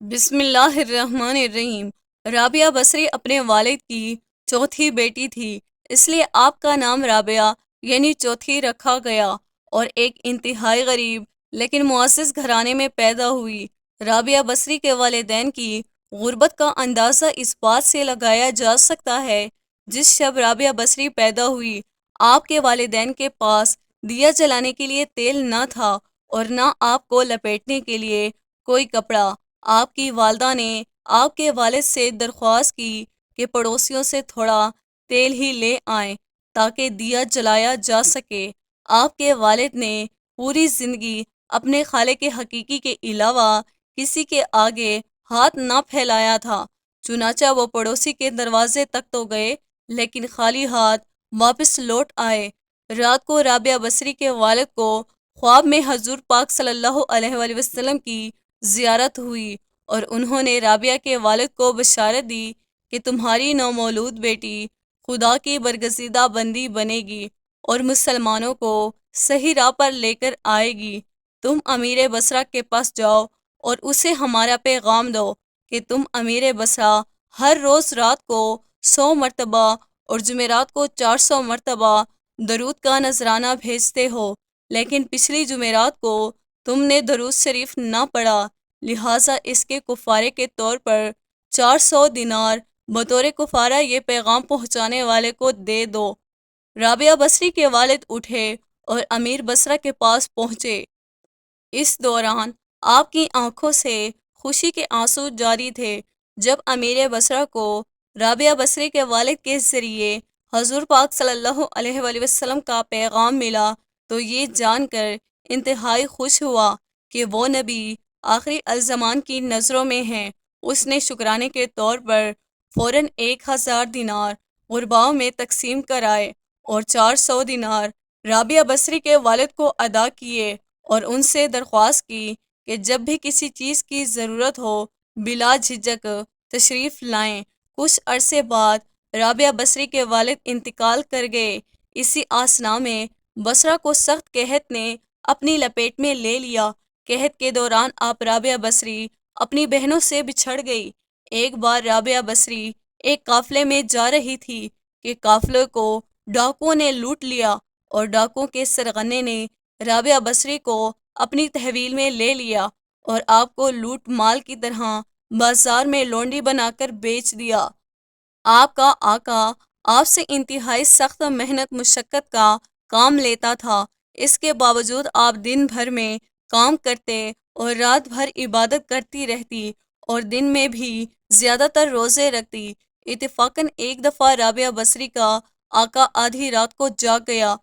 بسم اللہ الرحمن الرحیم۔ رابعہ بصری اپنے والد کی چوتھی بیٹی تھی، اس لیے آپ کا نام رابعہ یعنی چوتھی رکھا گیا، اور ایک انتہائی غریب لیکن معزز گھرانے میں پیدا ہوئی۔ رابعہ بصری کے والدین کی غربت کا اندازہ اس بات سے لگایا جا سکتا ہے، جس شب رابعہ بصری پیدا ہوئی، آپ کے والدین کے پاس دیا جلانے کے لیے تیل نہ تھا اور نہ آپ کو لپیٹنے کے لیے کوئی کپڑا۔ آپ کی والدہ نے آپ کے والد سے درخواست کی کہ پڑوسیوں سے تھوڑا تیل ہی لے آئیں تاکہ دیا جلایا جا سکے۔ آپ کے والد نے پوری زندگی اپنے خالق حقیقی کے علاوہ کسی کے آگے ہاتھ نہ پھیلایا تھا، چنانچہ وہ پڑوسی کے دروازے تک تو گئے لیکن خالی ہاتھ واپس لوٹ آئے۔ رات کو رابعہ بصری کے والد کو خواب میں حضور پاک صلی اللہ علیہ وآلہ وسلم کی زیارت ہوئی، اور انہوں نے رابعہ کے والد کو بشارت دی کہ تمہاری نومولود بیٹی خدا کی برگزیدہ بندی بنے گی اور مسلمانوں کو صحیح راہ پر لے کر آئے گی۔ تم امیر بصرہ کے پاس جاؤ اور اسے ہمارا پیغام دو کہ تم امیر بصرہ ہر روز رات کو 100 مرتبہ اور جمعرات کو 400 مرتبہ درود کا نذرانہ بھیجتے ہو، لیکن پچھلی جمعرات کو تم نے درود شریف نہ پڑھا، لہٰذا اس کے کفارے کے طور پر 400 دینار بطور کفارہ یہ پیغام پہنچانے والے کو دے دو۔ رابعہ بصری کے والد اٹھے اور امیر بصرہ کے پاس پہنچے۔ اس دوران آپ کی آنکھوں سے خوشی کے آنسو جاری تھے۔ جب امیر بصرہ کو رابعہ بصری کے والد کے ذریعے حضور پاک صلی اللہ علیہ وآلہ وسلم کا پیغام ملا تو یہ جان کر انتہائی خوش ہوا کہ وہ نبی آخری الزمان کی نظروں میں ہیں۔ اس نے شکرانے کے طور پر فوراً 1000 دینار غرباؤں میں تقسیم کرائے اور 400 دینار رابعہ بصری کے والد کو ادا کیے، اور ان سے درخواست کی کہ جب بھی کسی چیز کی ضرورت ہو بلا جھجک تشریف لائیں۔ کچھ عرصے بعد رابعہ بصری کے والد انتقال کر گئے۔ اسی اثناء میں بصرہ کو سخت قحط نے اپنی لپیٹ میں لے لیا۔ قحط کے دوران آپ رابعہ بصری اپنی بہنوں سے بچھڑ گئی۔ ایک بار رابعہ بصری ایک قافلے میں جا رہی تھی کہ قافلے کو ڈاکوؤں نے لوٹ لیا، اور ڈاکوؤں کے سرغنے نے رابعہ بصری کو اپنی تحویل میں لے لیا اور آپ کو لوٹ مال کی طرح بازار میں لونڈی بنا کر بیچ دیا۔ آپ کا آقا آپ سے انتہائی سخت محنت مشقت کا کام لیتا تھا، اس کے باوجود آپ دن بھر میں کام کرتے اور رات بھر عبادت کرتی رہتی اور دن میں بھی زیادہ تر روزے رکھتی۔ اتفاقاً ایک دفعہ رابعہ بصری کا آقا آدھی رات کو جاگ گیا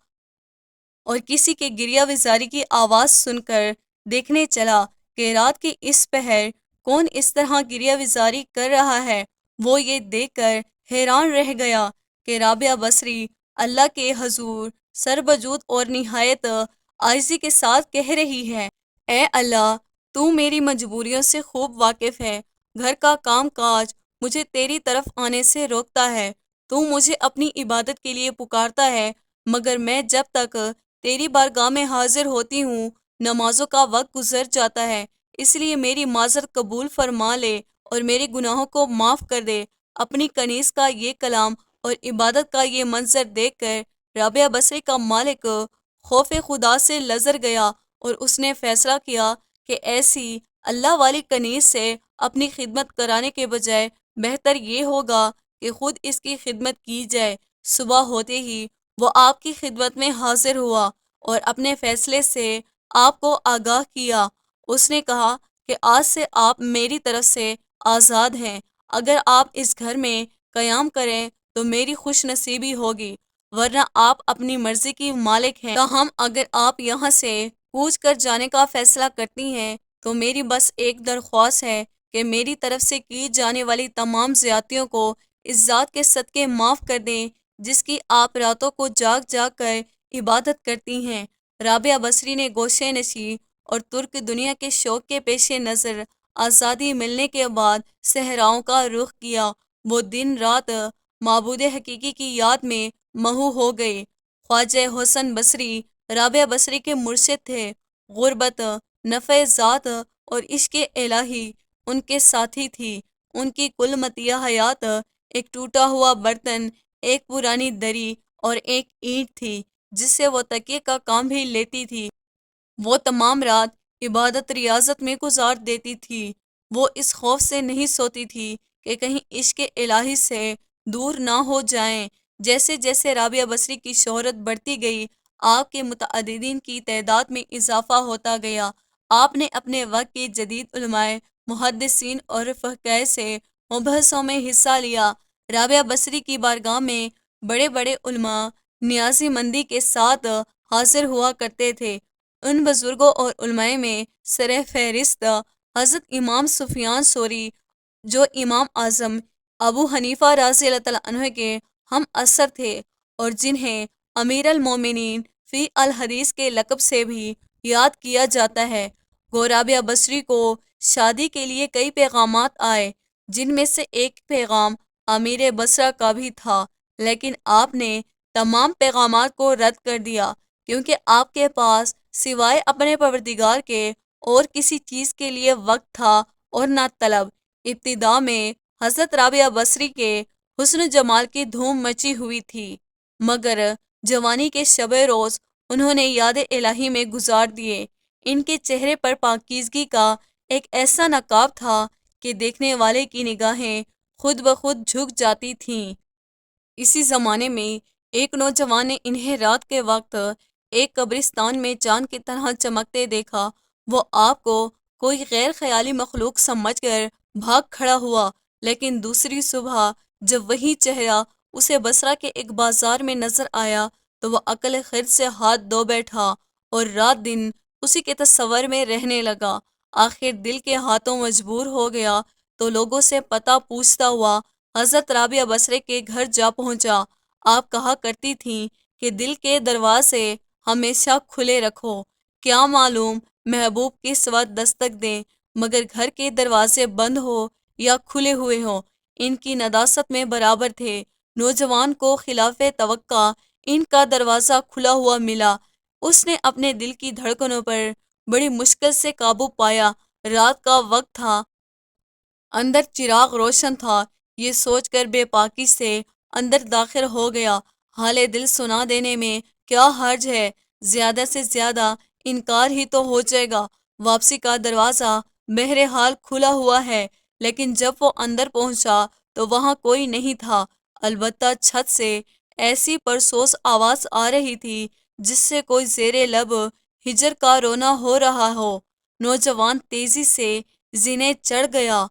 اور کسی کے گریہ وزاری کی آواز سن کر دیکھنے چلا کہ رات کے اس پہر کون اس طرح گریہ وزاری کر رہا ہے۔ وہ یہ دیکھ کر حیران رہ گیا کہ رابعہ بصری اللہ کے حضور سربجود اور نہایت عاجزی کے ساتھ کہہ رہی ہے، اے اللہ، تو میری مجبوریوں سے خوب واقف ہے۔ گھر کا کام کاج مجھے تیری طرف آنے سے روکتا ہے، تو مجھے اپنی عبادت کے لیے پکارتا ہے، مگر میں جب تک تیری بارگاہ میں حاضر ہوتی ہوں نمازوں کا وقت گزر جاتا ہے، اس لیے میری معذرت قبول فرما لے اور میرے گناہوں کو معاف کر دے۔ اپنی کنیز کا یہ کلام اور عبادت کا یہ منظر دیکھ کر رابعہ بصری کا مالک خوف خدا سے لرز گیا، اور اس نے فیصلہ کیا کہ ایسی اللہ والی کنیز سے اپنی خدمت کرانے کے بجائے بہتر یہ ہوگا کہ خود اس کی خدمت کی جائے۔ صبح ہوتے ہی وہ آپ کی خدمت میں حاضر ہوا اور اپنے فیصلے سے آپ کو آگاہ کیا۔ اس نے کہا کہ آج سے آپ میری طرف سے آزاد ہیں۔ اگر آپ اس گھر میں قیام کریں تو میری خوش نصیبی ہوگی، ورنہ آپ اپنی مرضی کی مالک ہیں۔ تاہم اگر آپ یہاں سے کوچ کر جانے کا فیصلہ کرتی ہیں تو میری بس ایک درخواست ہے کہ میری طرف سے کی جانے والی تمام زیادتیوں کو اس ذات کے صدقے معاف کر دیں جس کی آپ راتوں کو جاگ جاگ کر عبادت کرتی ہیں۔ رابعہ بصری نے گوشے نشین اور ترک دنیا کے شوق کے پیش نظر آزادی ملنے کے بعد صحراؤں کا رخ کیا۔ وہ دن رات معبود حقیقی کی یاد میں مہو ہو گئے۔ خواجہ حسن بصری رابعہ بصری کے مرشد تھے۔ غربت، نفع ذات اور عشق الہی ان کے ساتھی تھی۔ ان کی کل متیہ حیات ایک ٹوٹا ہوا برتن، ایک پرانی دری اور ایک اینٹ تھی جس سے وہ تکیے کا کام بھی لیتی تھی۔ وہ تمام رات عبادت ریاضت میں گزار دیتی تھی۔ وہ اس خوف سے نہیں سوتی تھی کہ کہیں عشق الہی سے دور نہ ہو جائیں۔ جیسے جیسے رابعہ بصری کی شہرت بڑھتی گئی، آپ کے متعددین کی تعداد میں اضافہ ہوتا گیا۔ آپ نے اپنے وقت کے جدید علماء، محدثین اور فقہ سے مباحثوں میں حصہ لیا۔ رابعہ بصری کی بارگاہ میں بڑے بڑے علماء نیازی مندی کے ساتھ حاضر ہوا کرتے تھے۔ ان بزرگوں اور علماء میں سر فہرست حضرت امام سفیان ثوری، جو امام اعظم ابو حنیفہ رضی اللہ تعالیٰ عنہ کے ہم عصر تھے اور جنہیں امیر المومنین فی الحدیث کے لقب سے بھی یاد کیا جاتا ہے۔ گو رابعہ بصری کو شادی کے لیے کئی پیغامات آئے، جن میں سے ایک پیغام امیر بصرہ کا بھی تھا، لیکن آپ نے تمام پیغامات کو رد کر دیا، کیونکہ آپ کے پاس سوائے اپنے پروردگار کے اور کسی چیز کے لیے وقت تھا اور نہ طلب۔ ابتدا میں حضرت رابعہ بصری کے حسن و جمال کی دھوم مچی ہوئی تھی، مگر جوانی کے شب روز انہوں نے یاد الہی میں گزار دیے۔ ان کے چہرے پر پاکیزگی کا ایک ایسا نقاب تھا کہ دیکھنے والے کی نگاہیں خود بخود جھک جاتی تھیں۔ اسی زمانے میں ایک نوجوان نے انہیں رات کے وقت ایک قبرستان میں چاند کی طرح چمکتے دیکھا۔ وہ آپ کو کوئی غیر خیالی مخلوق سمجھ کر بھاگ کھڑا ہوا، لیکن دوسری صبح جب وہی چہرہ اسے بصرہ کے ایک بازار میں نظر آیا تو وہ عقل خرد سے ہاتھ دھو بیٹھا اور رات دن اسی کے تصور میں رہنے لگا۔ آخر دل کے ہاتھوں مجبور ہو گیا تو لوگوں سے پتہ پوچھتا ہوا حضرت رابعہ بصری کے گھر جا پہنچا۔ آپ کہا کرتی تھیں کہ دل کے دروازے ہمیشہ کھلے رکھو، کیا معلوم محبوب کس وقت دستک دیں، مگر گھر کے دروازے بند ہو یا کھلے ہوئے ہوں، ان کی نداست میں برابر تھے۔ نوجوان کو خلاف توقع ان کا دروازہ کھلا ہوا ملا۔ اس نے اپنے دل کی دھڑکنوں پر بڑی مشکل سے قابو پایا۔ رات کا وقت تھا، اندر چراغ روشن تھا، یہ سوچ کر بے باکی سے اندر داخل ہو گیا۔ حال دل سنا دینے میں کیا حرج ہے، زیادہ سے زیادہ انکار ہی تو ہو جائے گا۔ واپسی کا دروازہ بہرحال کھلا ہوا ہے، لیکن جب وہ اندر پہنچا تو وہاں کوئی نہیں تھا، البتہ چھت سے ایسی پرسوس آواز آ رہی تھی جس سے کوئی زیر لب ہجر کا رونا ہو رہا ہو۔ نوجوان تیزی سے زینے چڑھ گیا۔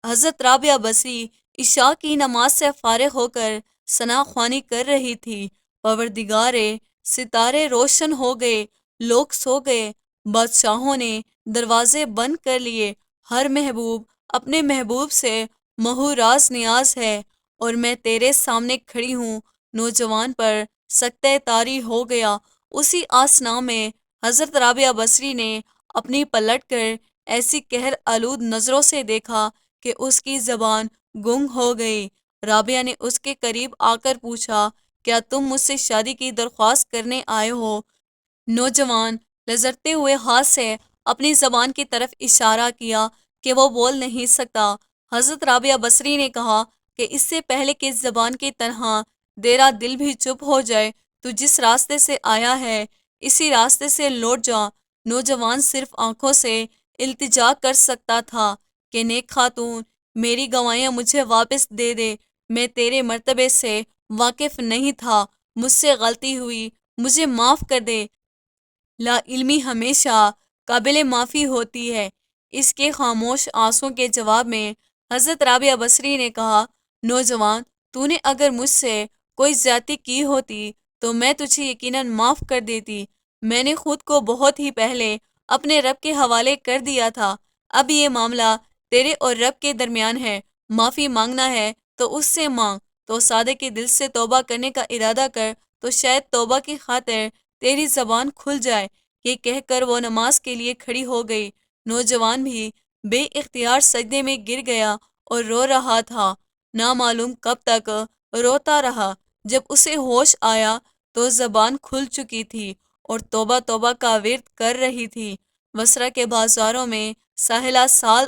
حضرت رابعہ بصری عشاء کی نماز سے فارغ ہو کر ثنا خوانی کر رہی تھی۔ پروردگارے، ستارے روشن ہو گئے، لوگ سو گئے، بادشاہوں نے دروازے بند کر لیے، ہر محبوب اپنے محبوب سے مہو راز نیاز ہے، اور میں تیرے سامنے کھڑی ہوں۔ نوجوان پر سکتہ طاری ہو گیا۔ اسی آسنا میں حضرت رابعہ بصری نے اپنی پلٹ کر ایسی قہر آلود نظروں سے دیکھا کہ اس کی زبان گنگ ہو گئی۔ رابعہ نے اس کے قریب آ کر پوچھا، کیا تم مجھ سے شادی کی درخواست کرنے آئے ہو؟ نوجوان لرزتے ہوئے ہاتھ سے اپنی زبان کی طرف اشارہ کیا کہ وہ بول نہیں سکتا۔ حضرت رابعہ بصری نے کہا کہ اس سے پہلے کہ زبان کی طرح تیرا دل بھی چپ ہو جائے، تو جس راستے سے آیا ہے اسی راستے سے لوٹ جا۔ نوجوان صرف آنکھوں سے التجا کر سکتا تھا کہ نیک خاتون، میری گواہیاں مجھے واپس دے دے، میں تیرے مرتبے سے واقف نہیں تھا، مجھ سے غلطی ہوئی، مجھے معاف کر دے۔ لا علمی ہمیشہ قابل معافی ہوتی ہے۔ اس کے خاموش آنسوں کے جواب میں حضرت رابعہ بصری نے کہا، نوجوان، تو نے اگر مجھ سے کوئی زیادتی کی ہوتی تو میں تجھے یقیناً معاف کر دیتی۔ میں نے خود کو بہت ہی پہلے اپنے رب کے حوالے کر دیا تھا۔ اب یہ معاملہ تیرے اور رب کے درمیان ہے۔ معافی مانگنا ہے تو اس سے مانگ، تو سادے کے دل سے توبہ کرنے کا ارادہ کر، تو شاید توبہ کی خاطر تیری زبان کھل جائے۔ یہ کہہ کر وہ نماز کے لیے کھڑی ہو گئی۔ نوجوان بھی بے اختیار سجدے میں گر گیا اور رو رہا تھا۔ نامعلوم کب تک روتا رہا۔ جب اسے ہوش آیا تو زبان کھل چکی تھی اور توبہ توبہ کا ورد کر رہی تھی۔ بصرہ کے بازاروں میں ساحلہ سال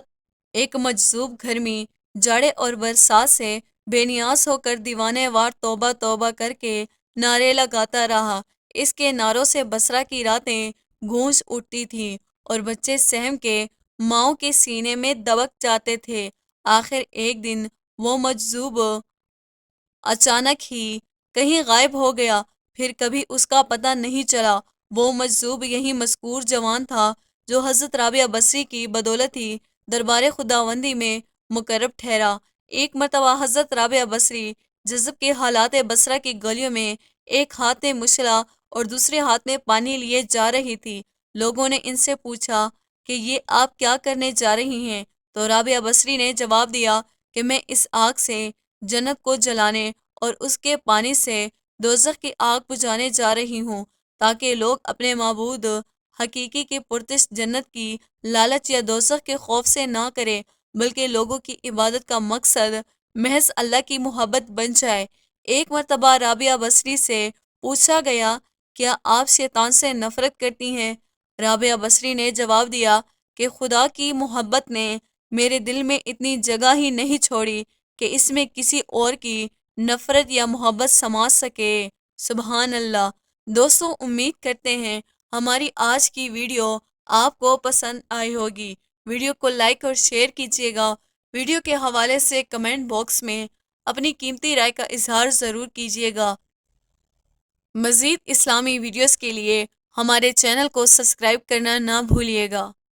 ایک مجذوب گھرمی جاڑے اور برسات سے بے نیاز ہو کر دیوانے وار توبہ توبہ کر کے نعرے لگاتا رہا۔ اس کے نعروں سے بصرہ کی راتیں گونج اٹھتی تھیں اور بچے سہم کے ماؤں کے سینے میں دبک جاتے تھے۔ آخر ایک دن وہ مجذوب اچانک ہی کہیں غائب ہو گیا، پھر کبھی اس کا پتہ نہیں چلا۔ وہ مجذوب یہی مذکور جوان تھا جو حضرت رابعہ بصری کی بدولت ہی دربار خداوندی میں مقرب ٹھہرا۔ ایک مرتبہ حضرت رابعہ بصری جذب کے حالات بصرہ کی گلیوں میں ایک ہاتھ میں مشلا اور دوسرے ہاتھ میں پانی لیے جا رہی تھی۔ لوگوں نے ان سے پوچھا کہ یہ آپ کیا کرنے جا رہی ہیں؟ تو رابعہ بصری نے جواب دیا کہ میں اس آگ سے جنت کو جلانے اور اس کے پانی سے دوزخ کی آگ بجھانے جا رہی ہوں، تاکہ لوگ اپنے معبود حقیقی کی پرتش جنت کی لالچ یا دوزخ کے خوف سے نہ کریں، بلکہ لوگوں کی عبادت کا مقصد محض اللہ کی محبت بن جائے۔ ایک مرتبہ رابعہ بصری سے پوچھا گیا، کیا آپ شیطان سے نفرت کرتی ہیں؟ رابعہ بصری نے جواب دیا کہ خدا کی محبت نے میرے دل میں اتنی جگہ ہی نہیں چھوڑی کہ اس میں کسی اور کی نفرت یا محبت سما سکے۔ سبحان اللہ۔ دوستو، امید کرتے ہیں ہماری آج کی ویڈیو آپ کو پسند آئی ہوگی۔ ویڈیو کو لائک اور شیئر کیجیے گا۔ ویڈیو کے حوالے سے کمنٹ باکس میں اپنی قیمتی رائے کا اظہار ضرور کیجیے گا۔ مزید اسلامی ویڈیوز کے لیے ہمارے چینل کو سبسکرائب کرنا نہ بھولیے گا۔